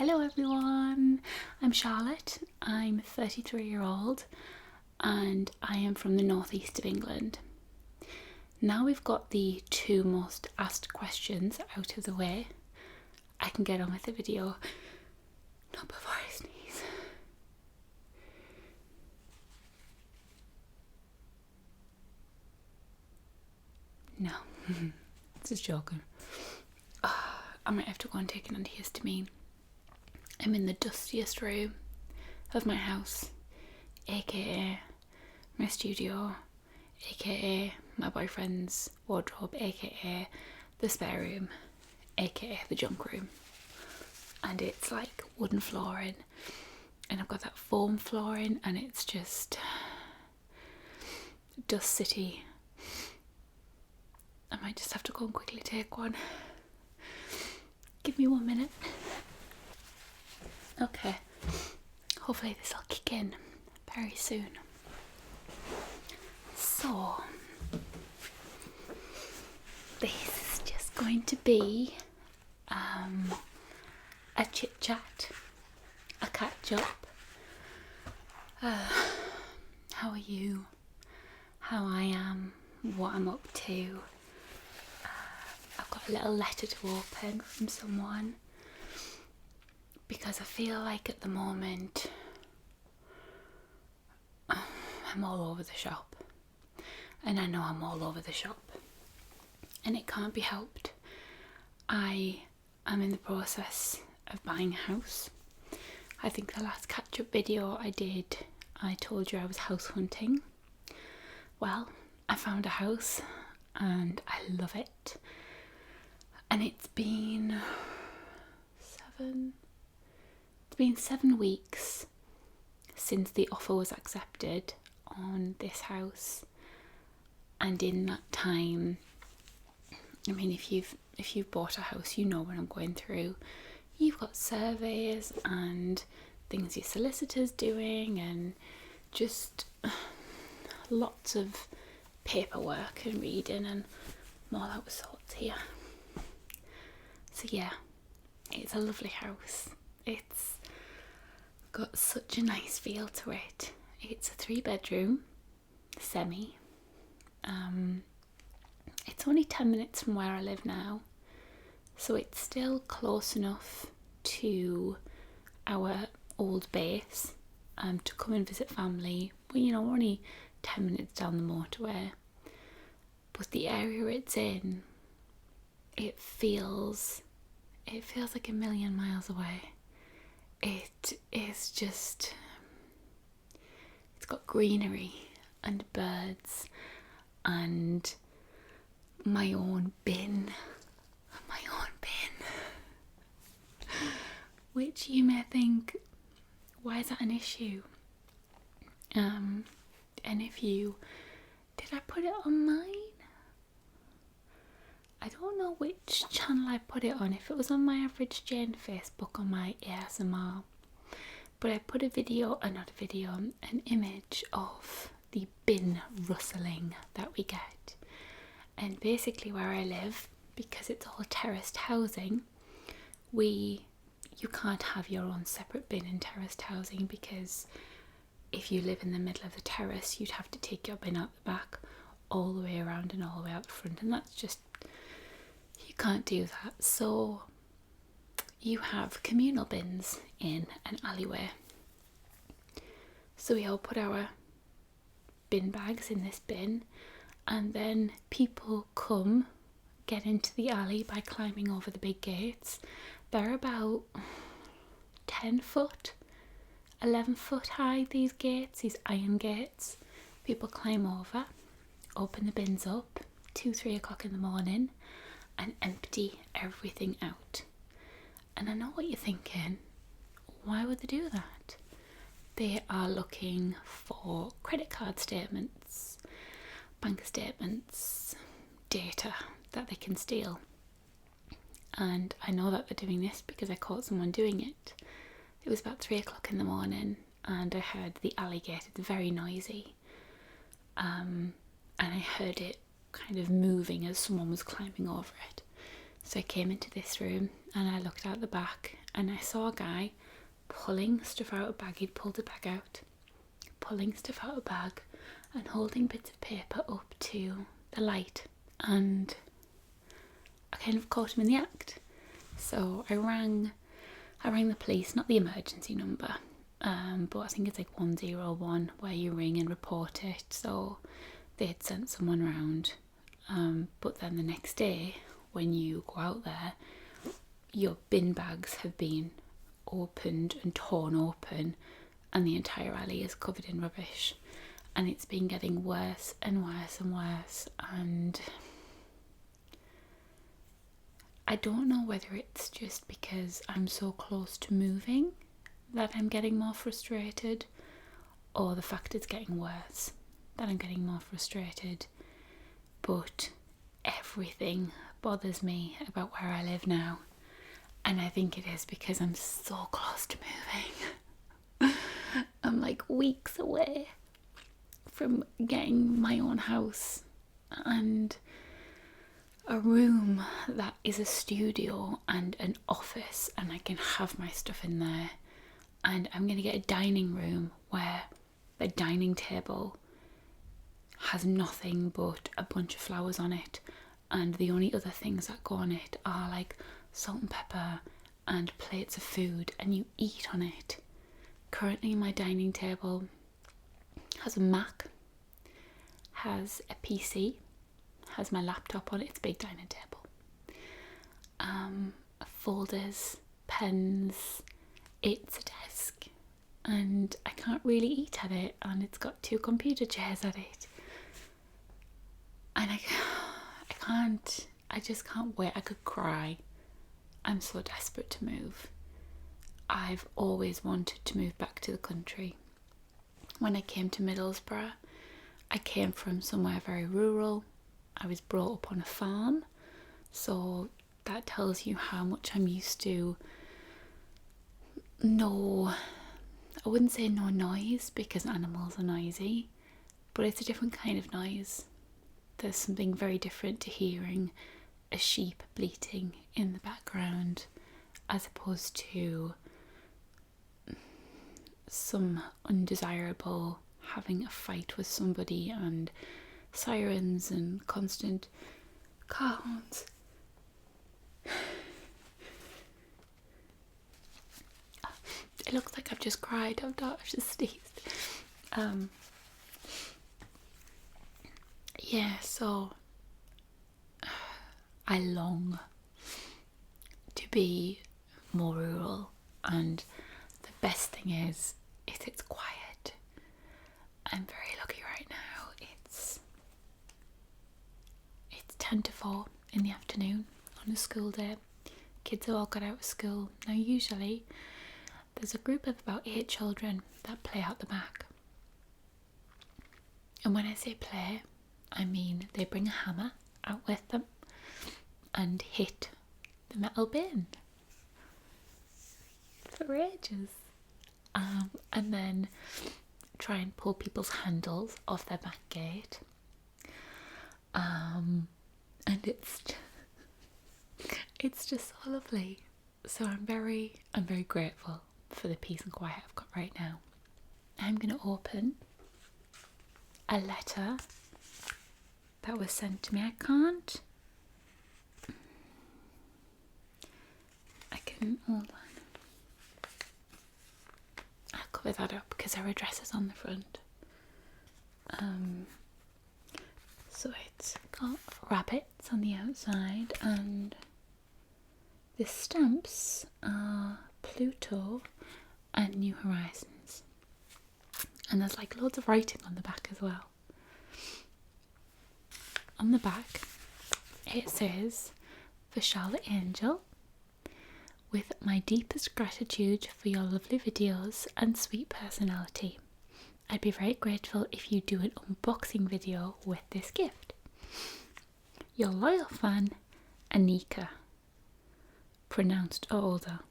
Hello everyone, I'm Charlotte, I'm a 33-year-old and I am from the northeast of England. Now we've got the two most asked questions out of the way, I can get on with the video. Not before I sneeze. No, just joking. I might have to go and take an antihistamine. I'm in the dustiest room of my house, aka my studio, aka my boyfriend's wardrobe, aka the spare room, aka the junk room. And it's like wooden flooring, and I've got that foam flooring, and it's just dust city. I might just have to go and quickly take one. Give me 1 minute. Okay, hopefully this will kick in very soon. So, this is just going to be a chit chat, a catch up. How are you? How I am? What I'm up to? I've got a little letter to open from someone, because I feel like at the moment I'm all over the shop, and I know I'm all over the shop, and it can't be helped. I am in the process of buying a house. I think the last catch-up video I did, I told you I was house hunting. Well, I found a house and I love it, and it's been 7 weeks since the offer was accepted on this house, and in that time, I mean, if you've bought a house, you know what I'm going through. You've got surveys and things your solicitor's doing, and just lots of paperwork and reading and all that sorts here. So yeah, it's a lovely house. It's got such a nice feel to it. It's a 3-bedroom semi. It's only 10 minutes from where I live now, so it's still close enough to our old base to come and visit family. Well, you know, we're only 10 minutes down the motorway, but the area it's in, it feels like a million miles away. It is just, it's got greenery and birds and my own bin, which you may think, why is that an issue? And if you, did I put it on mine? I don't know which channel I put it on, if it was on my Average Jane Facebook or my ASMR, but I put an image of the bin rustling that we get. And basically where I live, because it's all terraced housing, you can't have your own separate bin in terraced housing, because if you live in the middle of the terrace, you'd have to take your bin out the back all the way around and all the way out the front, and that's just, you can't do that. So you have communal bins in an alleyway. So we all put our bin bags in this bin, and then people come get into the alley by climbing over the big gates. They're about 10 foot, 11 foot high, these gates, these iron gates. People climb over, open the bins up 2-3 o'clock in the morning, and empty everything out. And I know what you're thinking, why would they do that? They are looking for credit card statements, bank statements, data that they can steal. And I know that they're doing this because I caught someone doing it. It was about 3 o'clock in the morning, and I heard the alley gate, it's very noisy, and I heard it kind of moving as someone was climbing over it. So I came into this room and I looked out the back, and I saw a guy pulling stuff out of a bag. He'd pulled a bag out, pulling stuff out of a bag and holding bits of paper up to the light, and I kind of caught him in the act. So I rang the police, not the emergency number, but I think it's like 101 where you ring and report it. So they had sent someone round, but then the next day when you go out there, your bin bags have been opened and torn open, and the entire alley is covered in rubbish, and it's been getting worse and worse and worse. And I don't know whether it's just because I'm so close to moving that I'm getting more frustrated, or the fact it's getting worse that I'm getting more frustrated, but everything bothers me about where I live now, and I think it is because I'm so close to moving. I'm like weeks away from getting my own house and a room that is a studio and an office, and I can have my stuff in there. And I'm going to get a dining room where the dining table has nothing but a bunch of flowers on it, and the only other things that go on it are like salt and pepper and plates of food, and you eat on it. Currently my dining table has a Mac, has a PC, has my laptop on it. It's a big dining table. Folders, pens, it's a desk, and I can't really eat at it, and it's got 2 computer chairs at it, and I just can't wait. I could cry. I'm so desperate to move. I've always wanted to move back to the country. When I came to Middlesbrough, I came from somewhere very rural. I was brought up on a farm, so that tells you how much I'm used to. I wouldn't say no noise, because animals are noisy, but it's a different kind of noise. There's something very different to hearing a sheep bleating in the background as opposed to some undesirable having a fight with somebody and sirens and constant car horns. It looks like I've just cried. I've just sneezed. Yeah, so I long to be more rural, and the best thing is it's quiet. I'm very lucky right now. It's 10 to 4 in the afternoon on a school day. Kids have all got out of school. Now usually there's a group of about 8 children that play out the back. And when I say play, I mean they bring a hammer out with them and hit the metal bin for ages. And then try and pull people's handles off their back gate. And it's just so lovely. So I'm very grateful for the peace and quiet I've got right now. I'm going to open a letter that was sent to me. I can hold on. I'll cover that up because our address is on the front. So it's got rabbits on the outside, and the stamps are Pluto and New Horizons, and there's like loads of writing on the back as well. On the back it says, "For Charlotte Angel, with my deepest gratitude for your lovely videos and sweet personality. I'd be very grateful if you do an unboxing video with this gift. Your loyal fan, Anika." Pronounced Anika.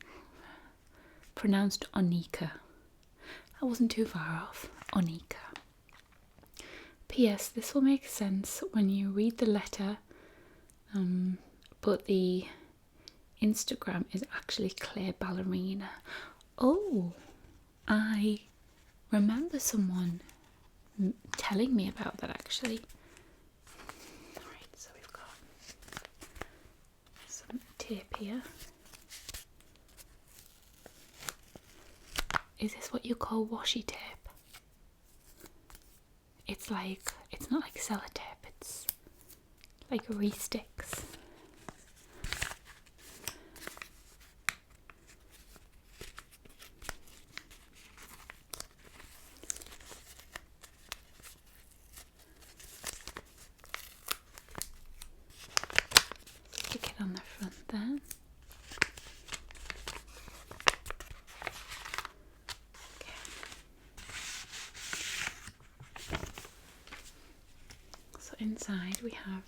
I wasn't too far off. Anika. P.S. This will make sense when you read the letter, but the Instagram is actually Clay Ballerina. Oh, I remember someone telling me about that actually. Alright, so we've got some tape here. Is this what you call washi tape? It's like, it's not like sellotape, it's like re-sticks. Stick it on the front there. So inside we have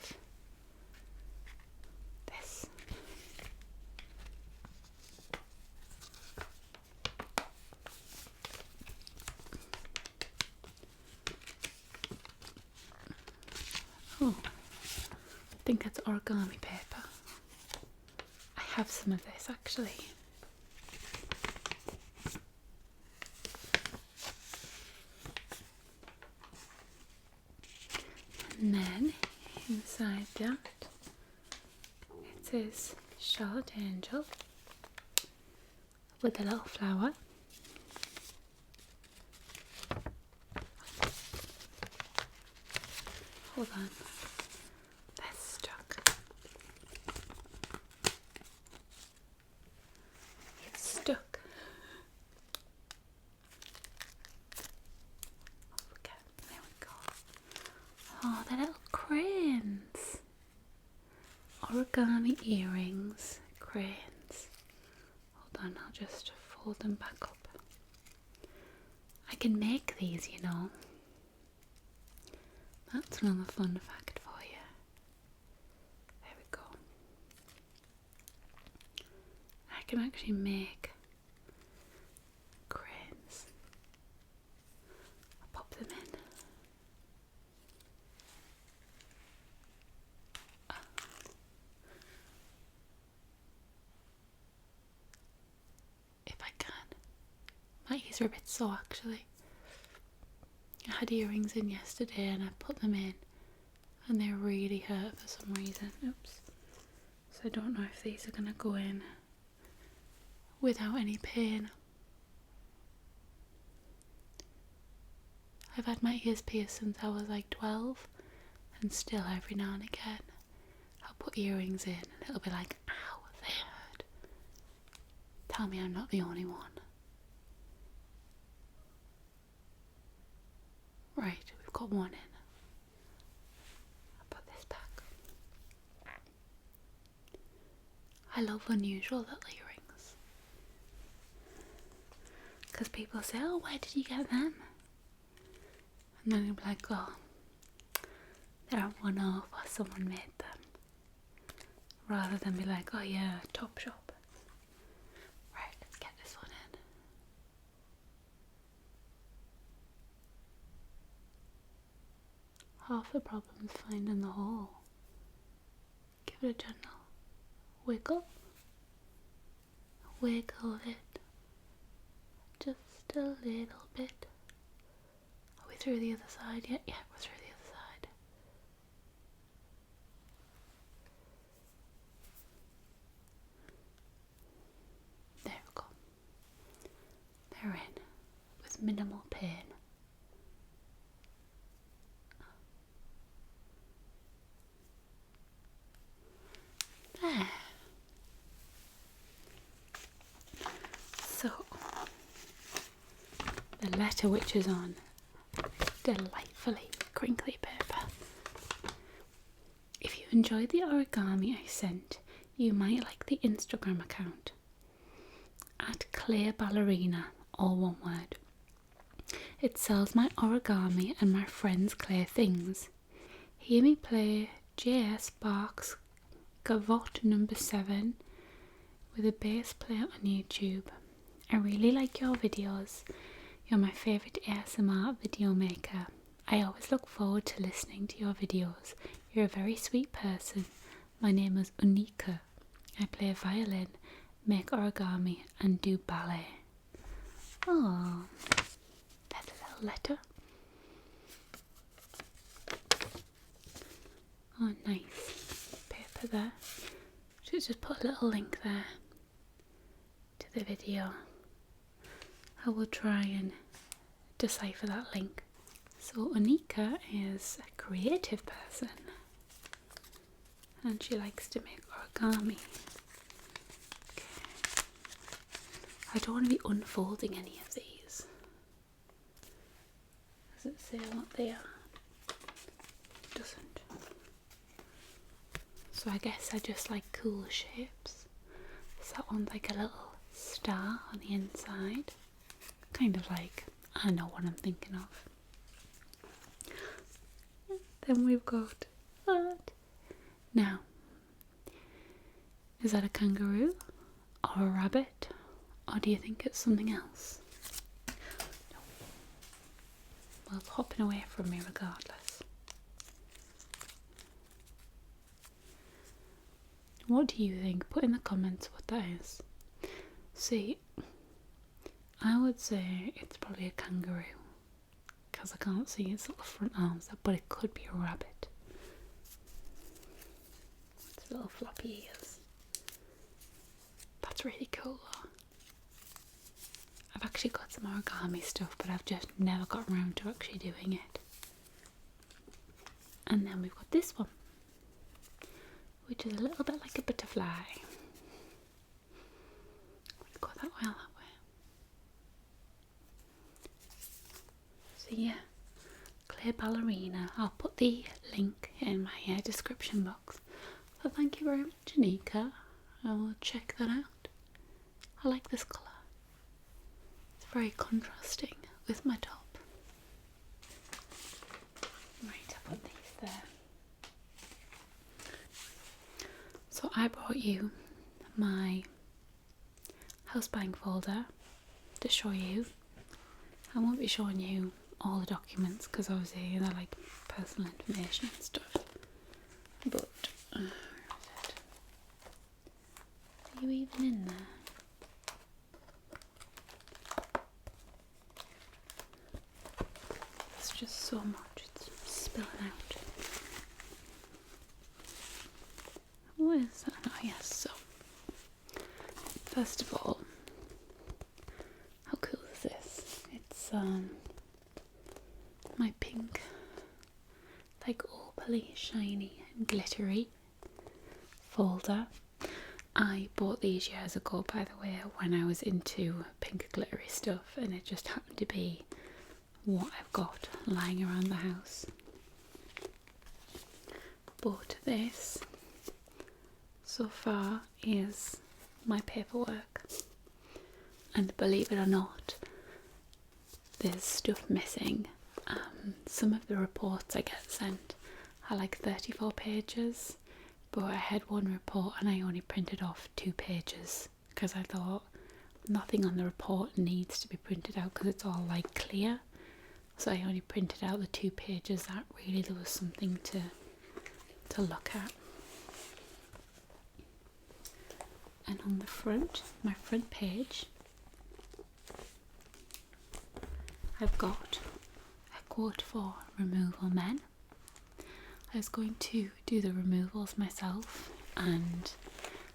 this. Oh, I think that's origami paper. I have some of this actually. And then inside that it says Charlotte Angel with a little flower. Hold on, that's stuck. It's stuck. Okay, there we go. Oh, the little cranes. Origami earrings, cranes. Hold on, I'll just fold them back up. I can make these, you know. That's another fun fact for you. There we go. I can actually make cranes. I'll pop them in. If I can. My ears are a bit sore actually. I had earrings in yesterday and I put them in and they really hurt for some reason. Oops. So I don't know if these are going to go in without any pain. I've had my ears pierced since I was like 12 and still every now and again I'll put earrings in and it'll be like, ow, they hurt. Tell me I'm not the only one. Right, we've got one in. I'll put this back. I love unusual little earrings. Because people say, oh, where did you get them? And then you'll be like, oh, they're a one-off or someone made them. Rather than be like, oh yeah, top shop. Right, let's get this one in. Half the problem's finding the hole. Give it a gentle wiggle. Wiggle it. Just a little bit. Are we through the other side yet? Yeah, we're through the other side. There we go. They're in with minimal pain. There. So, the letter which is on delightfully crinkly paper. If you enjoyed the origami I sent, you might like the Instagram account at Clay Ballerina, all one word. It sells my origami and my friends' clay things. Hear me play J.S. Barks Gavotte number 7 with a bass player on YouTube. I really like your videos. You're my favourite ASMR video maker. I always look forward to listening to your videos. You're a very sweet person. My name is Anika. I play violin, make origami and do ballet. Oh, that's a little letter. Oh, nice paper there. Should just put a little link there to the video. I will try and decipher that link. So Anika is a creative person and she likes to make origami. Okay. I don't want to be unfolding any of these. Does it say what they are? It doesn't. So I guess I just like cool shapes. So that one's like a little star on the inside. Kind of like, I know what I'm thinking of. Then we've got that. Now, is that a kangaroo or a rabbit, or do you think it's something else? No. Well, it's hopping away from me regardless. What do you think? Put in the comments what that is. See, I would say it's probably a kangaroo because I can't see its little front arms, but it could be a rabbit. Its little floppy ears. That's really cool though. I've actually got some origami stuff, but I've just never got around to actually doing it. And then we've got this one, which is a little bit like a butterfly. Would it go that well that way? So yeah, clay ballerina. I'll put the link in my description box. So thank you very much, Anika. I will check that out. I like this colour. It's very contrasting with my top. Right, I'll put these there. So I brought you my house buying folder to show you. I won't be showing you all the documents because obviously they're like personal information and stuff. But where is it? Are you even in there? It's just so much, it's spilling out. What is that? Oh yes, so first of all, how cool is this? It's my pink, like opally, shiny and glittery folder. I bought these years ago, by the way, when I was into pink glittery stuff, and it just happened to be what I've got lying around the house. But this so far is my paperwork, and believe it or not, there's stuff missing. Some of the reports I get sent are like 34 pages, but I had one report and I only printed off 2 pages because I thought nothing on the report needs to be printed out because it's all like clear. So I only printed out the 2 pages that really there was something to look at. And on the front, my front page, I've got a quote for removal men. I was going to do the removals myself and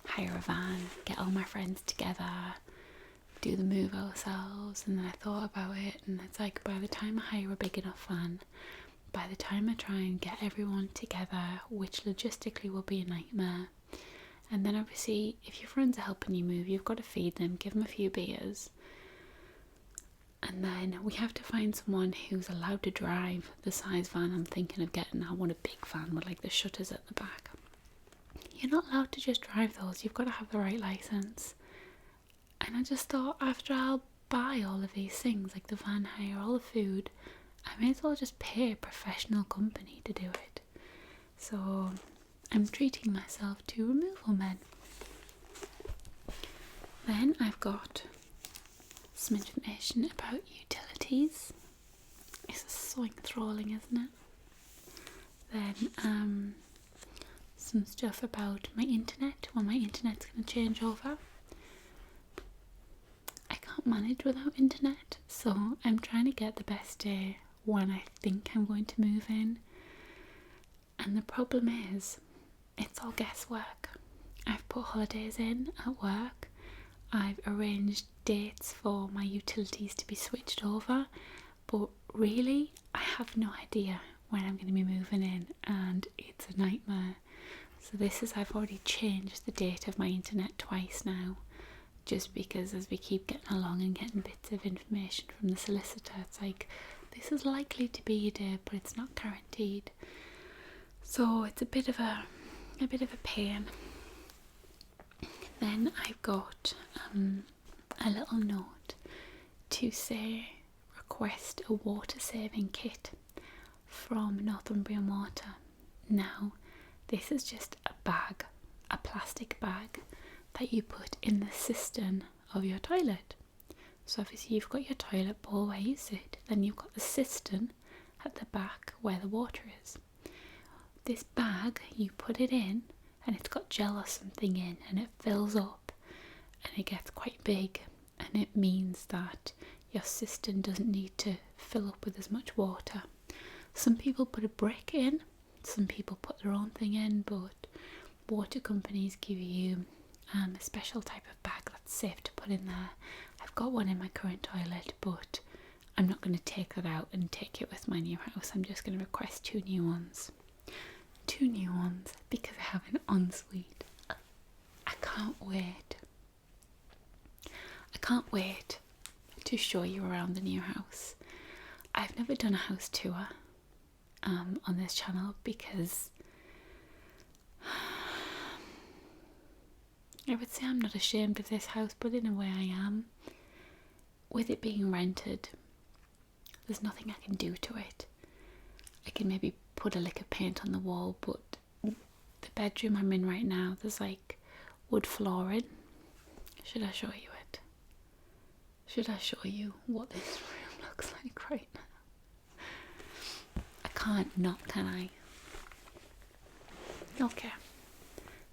hire a van, get all my friends together, do the move ourselves, and then I thought about it, and it's like by the time I hire a big enough van, by the time I try and get everyone together, which logistically will be a nightmare. And then obviously if your friends are helping you move, you've got to feed them, give them a few beers, and then we have to find someone who's allowed to drive the size van I'm thinking of getting. I want a big van with like the shutters at the back. You're not allowed to just drive those, you've got to have the right license. And I just thought, after I'll buy all of these things, like the van hire, all the food, I may as well just pay a professional company to do it. So I'm treating myself to removal men. Then I've got some information about utilities. This is so enthralling, isn't it? Then some stuff about my internet, when my internet's going to change over. I can't manage without internet, so I'm trying to get the best day when I think I'm going to move in. And the problem is, it's all guesswork. I've put holidays in at work. I've arranged dates for my utilities to be switched over, but really I have no idea when I'm going to be moving in, and it's a nightmare. So I've already changed the date of my internet twice now, just because as we keep getting along and getting bits of information from the solicitor, it's like, this is likely to be your day, but it's not guaranteed. So it's a bit of a pain. Then I've got a little note to say request a water saving kit from Northumbrian Water. Now, this is just a plastic bag that you put in the cistern of your toilet. So obviously you've got your toilet bowl where you sit, then you've got the cistern at the back where the water is. This bag, you put it in, and it's got gel or something in, and it fills up and it gets quite big, and it means that your cistern doesn't need to fill up with as much water. Some people put a brick in, some people put their own thing in, but water companies give you a special type of bag that's safe to put in there. I've got one in my current toilet, but I'm not going to take that out and take it with my new house. I'm just going to request two new ones because I have an ensuite. I can't wait to show you around the new house. I've never done a house tour on this channel because I would say I'm not ashamed of this house, but in a way I am. With it being rented, there's nothing I can do to it. I can maybe put a lick of paint on the wall, but the bedroom I'm in right now, there's like wood flooring. Should I show you it? Should I show you what this room looks like right now? I can't not, can I? Okay.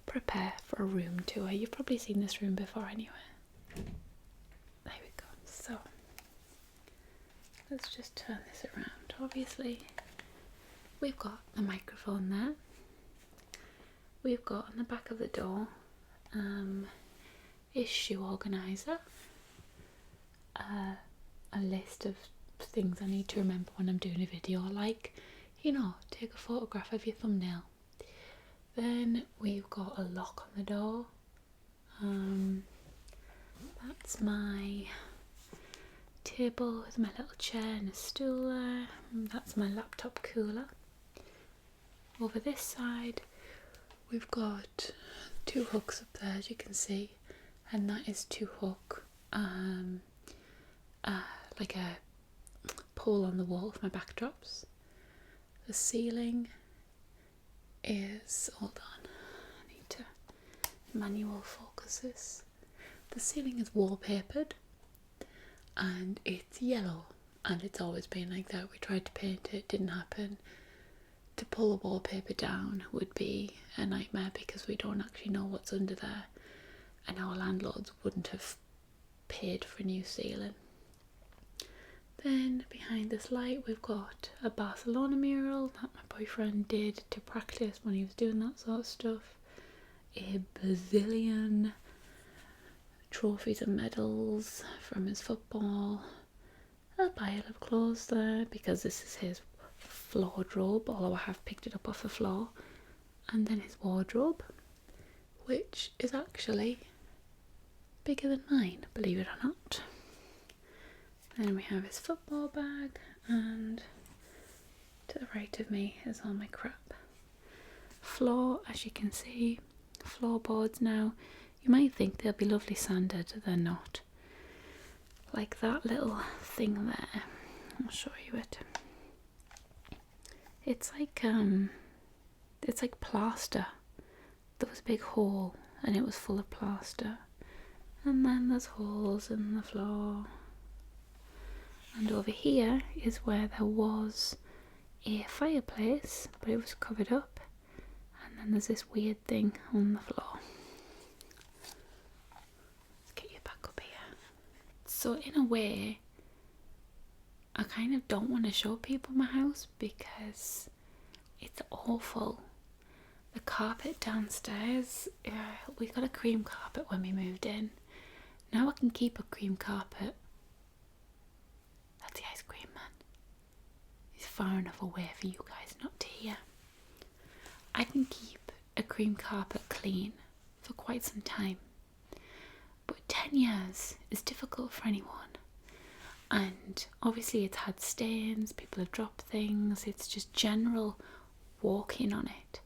Prepare for a room tour. You've probably seen this room before anyway. There we go. So, let's just turn this around. Obviously, we've got the microphone there. We've got on the back of the door a shoe organiser, a list of things I need to remember when I'm doing a video, like, you know, take a photograph of your thumbnail. Then we've got a lock on the door. That's my table with my little chair and a stool there. That's my laptop cooler. Over this side we've got two hooks up there, as you can see, and that is to hook like a pole on the wall of my backdrops. The ceiling is, hold on, I need to manual focus this. The ceiling is wallpapered and it's yellow, and it's always been like that. We tried to paint it, didn't happen. To pull the wallpaper down would be a nightmare because we don't actually know what's under there, and our landlords wouldn't have paid for a new ceiling. Then behind this light we've got a Barcelona mural that my boyfriend did to practice when he was doing that sort of stuff. A bazillion trophies and medals from his football. A pile of clothes there because this is his floored robe, although I have picked it up off the floor. And then his wardrobe, which is actually bigger than mine, believe it or not. Then we have his football bag, and to the right of me is all my crap. Floor, as you can see, floorboards now. You might think they'll be lovely sanded, they're not. Like that little thing there, I'll show you it. It's like plaster. There was a big hole and it was full of plaster. And then there's holes in the floor. And over here is where there was a fireplace, but it was covered up. And then there's this weird thing on the floor. Let's get you back up here. So in a way, I kind of don't want to show people my house because it's awful. The carpet downstairs, we got a cream carpet when we moved in. Now I can keep a cream carpet. That's the ice cream man. He's far enough away for you guys not to hear. I can keep a cream carpet clean for quite some time. But 10 years is difficult for anyone. And obviously it's had stains, people have dropped things, it's just general walking on it.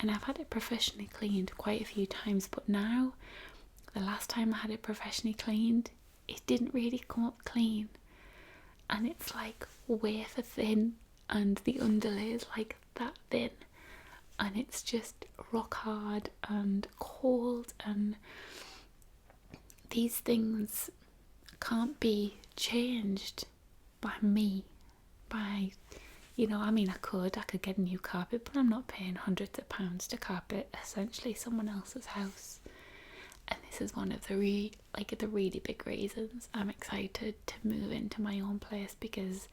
And I've had it professionally cleaned quite a few times, but now, the last time I had it professionally cleaned, it didn't really come up clean. And it's like wafer thin, and the underlay is like that thin. And it's just rock hard and cold, and these things can't be changed by me, I could get a new carpet, but I'm not paying hundreds of pounds to carpet essentially someone else's house. And this is one of the really big reasons I'm excited to move into my own place, because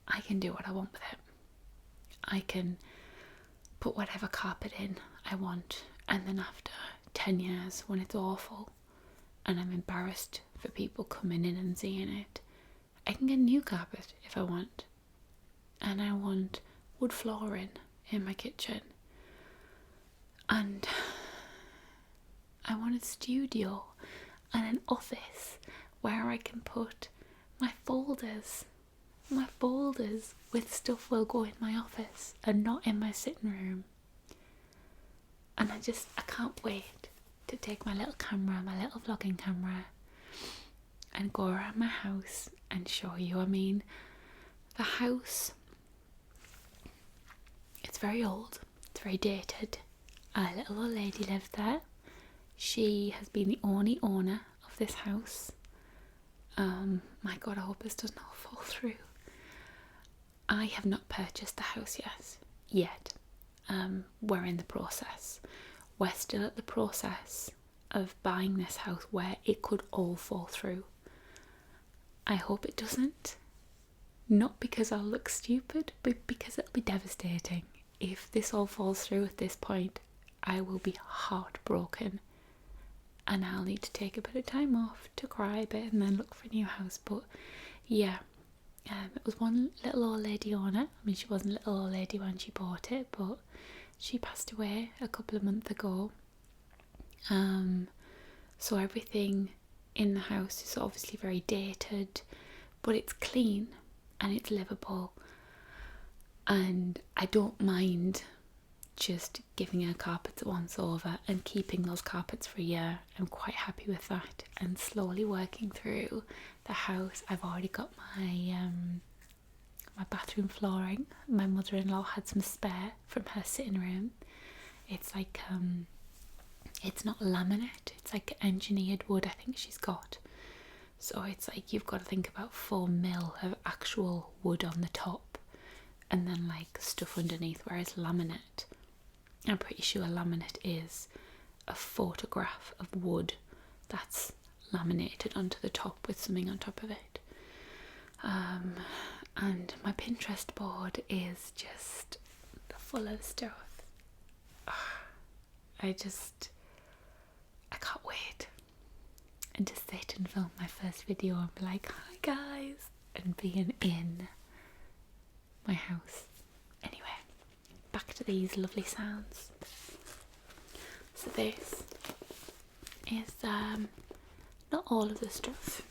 I can do what I want with it. I can put whatever carpet in I want, and then after 10 years, when it's awful and I'm embarrassed for people coming in and seeing it, I can get a new carpet if I want. And I want wood flooring in my kitchen, and I want a studio and an office where I can put my folders with stuff will go in my office and not in my sitting room. And I can't wait to take my little camera, my little vlogging camera, and go around my house and show you. I mean, the house, it's very old, it's very dated. A little old lady lived there. She has been the only owner of this house. My God, I hope this does not fall through. I have not purchased the house yet. We're in the process. We're still at the process of buying this house where it could all fall through. I hope it doesn't. Not because I'll look stupid, but because it'll be devastating. If this all falls through at this point, I will be heartbroken. And I'll need to take a bit of time off to cry a bit and then look for a new house. But yeah, it was one little old lady owner. I mean, she wasn't a little old lady when she bought it, but she passed away a couple of months ago. So everything in the house is obviously very dated, but it's clean and it's livable. And I don't mind just giving her carpets once over and keeping those carpets for a year. I'm quite happy with that, and slowly working through the house. I've already got my bathroom flooring. My mother-in-law had some spare from her sitting room. It's like it's not laminate, it's like engineered wood I think she's got. So it's like you've got to think about 4 mil of actual wood on the top, and then like stuff underneath, whereas laminate, I'm pretty sure laminate is a photograph of wood that's laminated onto the top with something on top of it. And my Pinterest board is just full of stuff. I can't wait. And to sit and film my first video and be like, hi guys, and being in my house. Anyway, back to these lovely sounds. So this is not all of the stuff,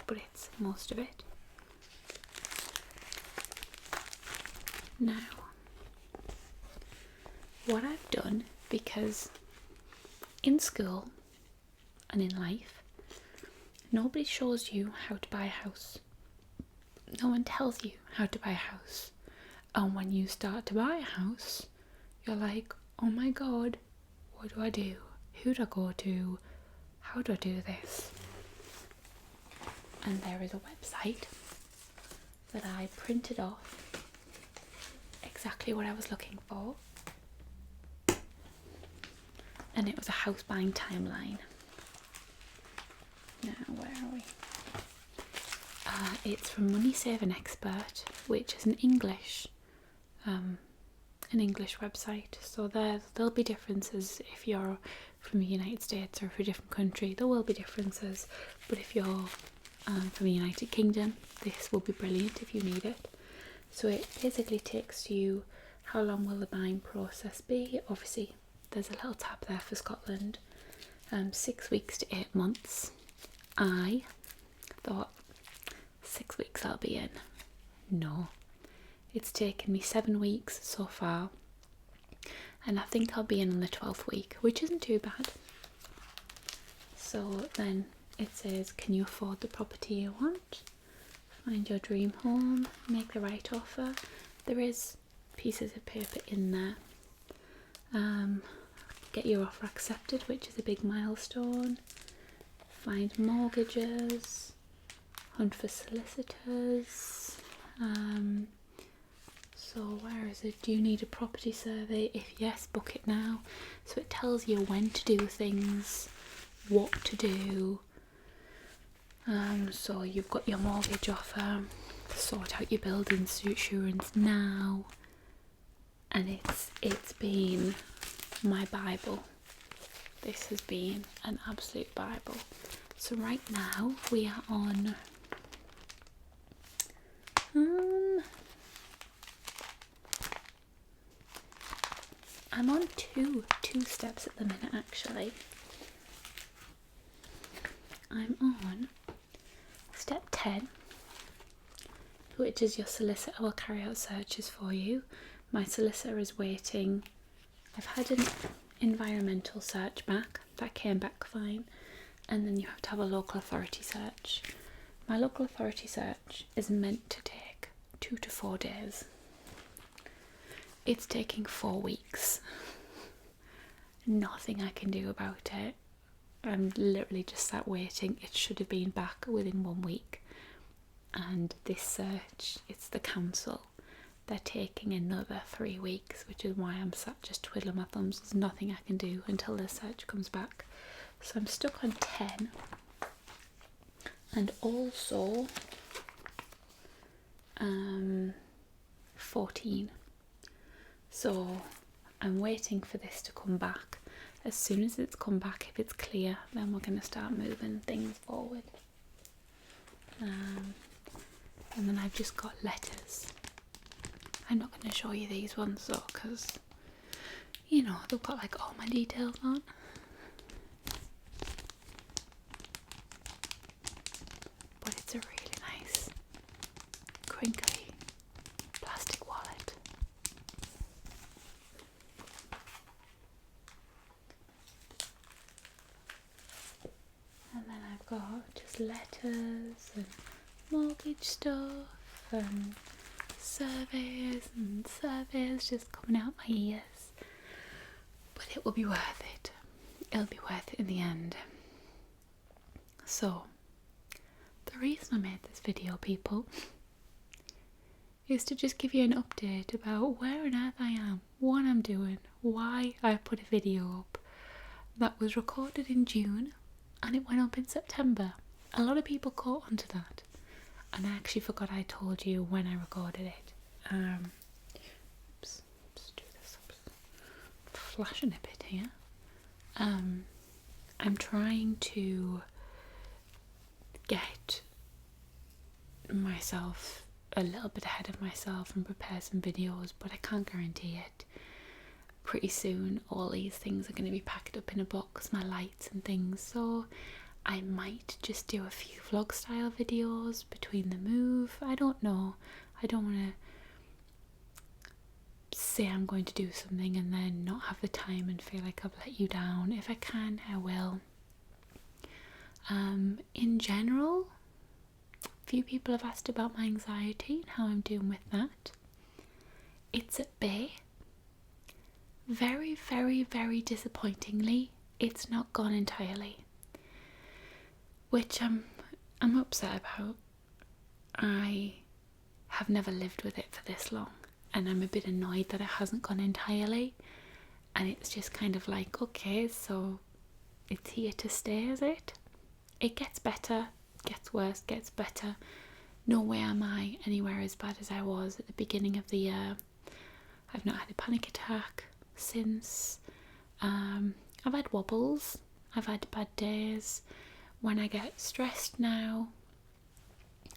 but it's most of it. Now, what I've done, because in school and in life, nobody shows you how to buy a house. No one tells you how to buy a house. And when you start to buy a house, you're like, oh my God, what do I do? Who do I go to? How do I do this? And there is a website that I printed off exactly what I was looking for. and it was a house buying timeline. Now, where are we? It's from Money Saving Expert, which is an English website. So there'll be differences if you're from the United States or from a different country. There will be differences, but if you're from the United Kingdom, this will be brilliant if you need it. So it basically takes you, how long will the buying process be? Obviously, there's a little tab there for Scotland. 6 weeks to 8 months. I thought 6 weeks I'll be in. No, it's taken me 7 weeks so far, and I think I'll be in on the 12th week, which isn't too bad. So then it says, can you afford the property you want? Find your dream home, make the right offer. There is pieces of paper in there. Get your offer accepted, which is a big milestone. Find mortgages, hunt for solicitors. So where is it? Do you need a property survey? If yes, book it now. So it tells you when to do things, what to do. So you've got your mortgage offer, sort out your building insurance now, and it's been my Bible. This has been an absolute Bible. So right now we are on I'm on two steps at the minute actually. I'm on step 10, which is your solicitor will carry out searches for you. My solicitor is waiting. I've had an environmental search back, that came back fine, and then you have to have a local authority search. My local authority search is meant to take 2 to 4 days. It's taking 4 weeks. Nothing I can do about it. I'm literally just sat waiting. It should have been back within 1 week. And this search, it's the council. They're taking another 3 weeks, which is why I'm sat just twiddling my thumbs. There's nothing I can do until the search comes back. So I'm stuck on 10. And also 14. So I'm waiting for this to come back. As soon as it's come back, if it's clear, then we're going to start moving things forward. And then I've just got letters. I'm not going to show you these ones though, because, you know, they've got like all my details on. But it's a really nice, crinkly plastic wallet. And then I've got just letters and mortgage stuff and surveys just coming out my ears. But it will be worth it. It'll be worth it in the end. So, the reason I made this video, people, is to just give you an update about where on earth I am, what I'm doing, why I put a video up that was recorded in June and it went up in September. A lot of people caught onto that, and I actually forgot I told you when I recorded it. Let's do this. Flashing a bit here. I'm trying to get myself a little bit ahead of myself and prepare some videos, but I can't guarantee it. Pretty soon all these things are going to be packed up in a box, my lights and things, so I might just do a few vlog style videos between the move. I don't know. I don't want to say I'm going to do something and then not have the time and feel like I've let you down. If I can, I will. In general, a few people have asked about my anxiety and how I'm doing with that. It's at bay. Very, very, very disappointingly, it's not gone entirely, which I'm upset about. I have never lived with it for this long, and I'm a bit annoyed that it hasn't gone entirely. And it's just kind of like, okay, so it's here to stay, is it? It gets better, gets worse, gets better. No way am I anywhere as bad as I was at the beginning of the year. I've not had a panic attack since. I've had wobbles, I've had bad days. When I get stressed now,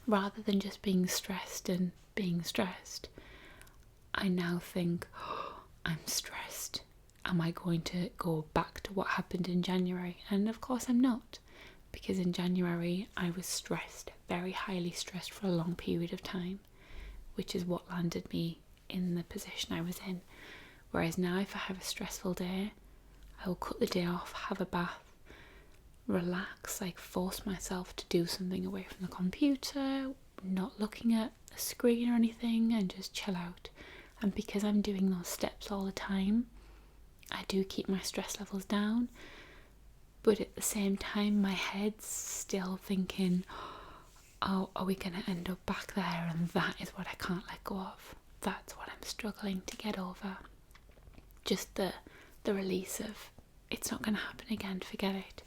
rather than just being stressed and being stressed, I now think, oh, I'm stressed. Am I going to go back to what happened in January? And of course I'm not, because in January I was stressed, very highly stressed for a long period of time, which is what landed me in the position I was in. Whereas now, if I have a stressful day, I will cut the day off, have a bath, relax, like force myself to do something away from the computer, not looking at a screen or anything, and just chill out. And because I'm doing those steps all the time, I do keep my stress levels down, but at the same time my head's still thinking, oh, are we going to end up back there? And that is what I can't let go of. That's what I'm struggling to get over. Just the release of, it's not going to happen again, forget it.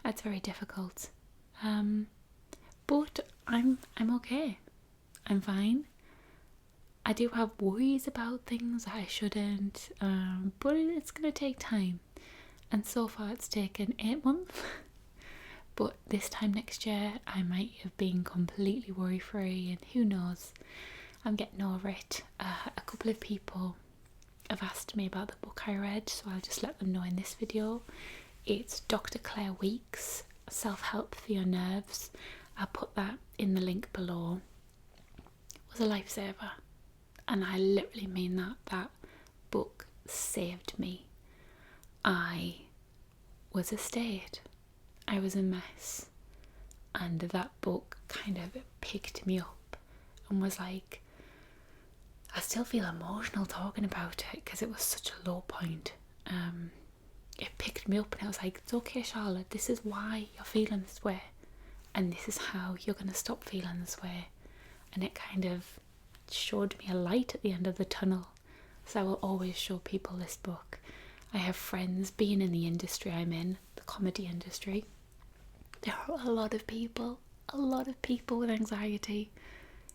That's very difficult. But I'm okay. I'm fine. I do have worries about things that I shouldn't, but it's going to take time. And so far it's taken 8 months. But this time next year I might have been completely worry free, and who knows, I'm getting over it. A couple of people have asked me about the book I read, so I'll just let them know in this video. It's Dr. Claire Weekes' Self-Help for Your Nerves. I'll put that in the link below. It was a lifesaver, and I literally mean that. That book saved me. I was a state. I was a mess, and that book kind of picked me up and was like, I still feel emotional talking about it because it was such a low point. It picked me up and it was like, it's okay, Charlotte, this is why you're feeling this way, and this is how you're going to stop feeling this way. And it kind of showed me a light at the end of the tunnel. So I will always show people this book. I have friends, being in the industry I'm in, the comedy industry, there are a lot of people with anxiety.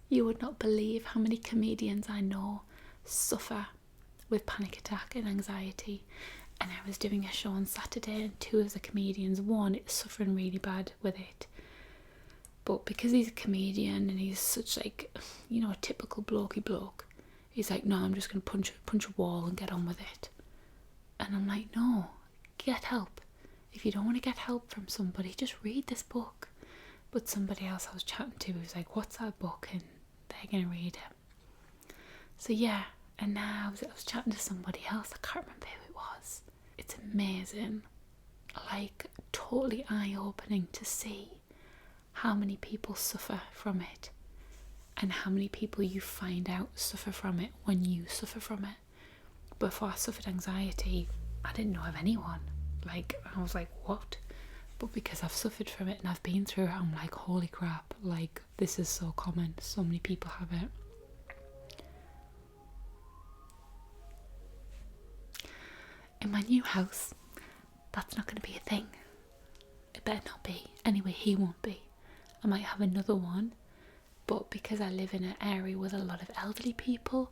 You would not believe how many comedians I know suffer with panic attack and anxiety. And I was doing a show on Saturday, and 2 of the comedians, one is suffering really bad with it, but because he's a comedian and he's such like, you know, a typical blokey bloke, he's like, no, I'm just going to punch a wall and get on with it. And I'm like, no, get help. If you don't want to get help from somebody, just read this book. But somebody else I was chatting to was like, what's that book? And they're going to read it. So yeah, and now I was chatting to somebody else, I can't remember who it was. It's amazing, like totally eye-opening to see how many people suffer from it, and how many people you find out suffer from it when you suffer from it. Before I suffered anxiety, I didn't know of anyone. Like, I was like, what? But because I've suffered from it and I've been through it, I'm like, holy crap, like, this is so common. So many people have it. In my new house, that's not going to be a thing. It better not be. Anyway, he won't be. I might have another one, but because I live in an area with a lot of elderly people,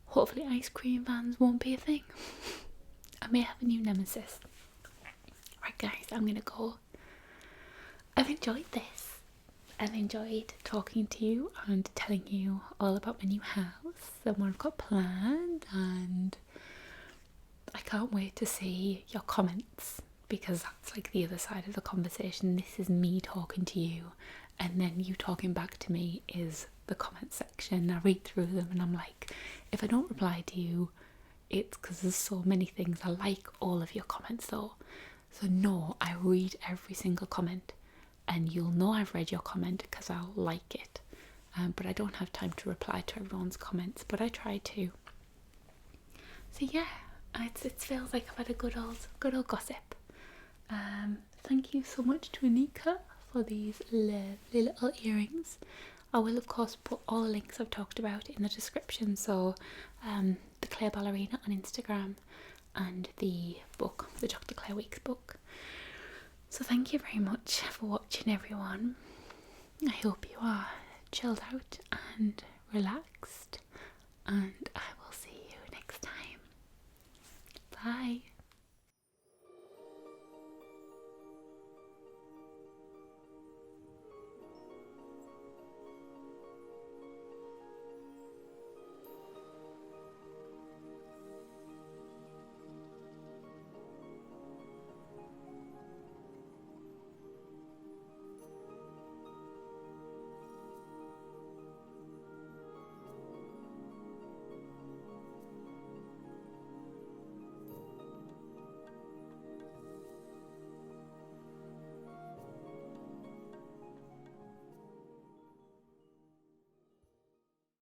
hopefully ice cream vans won't be a thing. I may have a new nemesis. Right guys, I'm going to go. I've enjoyed this. I've enjoyed talking to you and telling you all about my new house and what I've got planned, and I can't wait to see your comments, because that's like the other side of the conversation. This is me talking to you, and then you talking back to me is the comment section. I read through them and I'm like, if I don't reply to you, it's because there's so many things. I like all of your comments though, so no, I read every single comment, and you'll know I've read your comment because I'll like it, but I don't have time to reply to everyone's comments, but I try to. So yeah, it feels like I've had a good old gossip. Thank you so much to Anika for these lovely little earrings. I will of course put all the links I've talked about in the description, so the Claire Ballerina on Instagram, and the book, the Dr. Claire Weekes book. So thank you very much for watching, everyone. I hope you are chilled out and relaxed, and I will see you next time. Bye.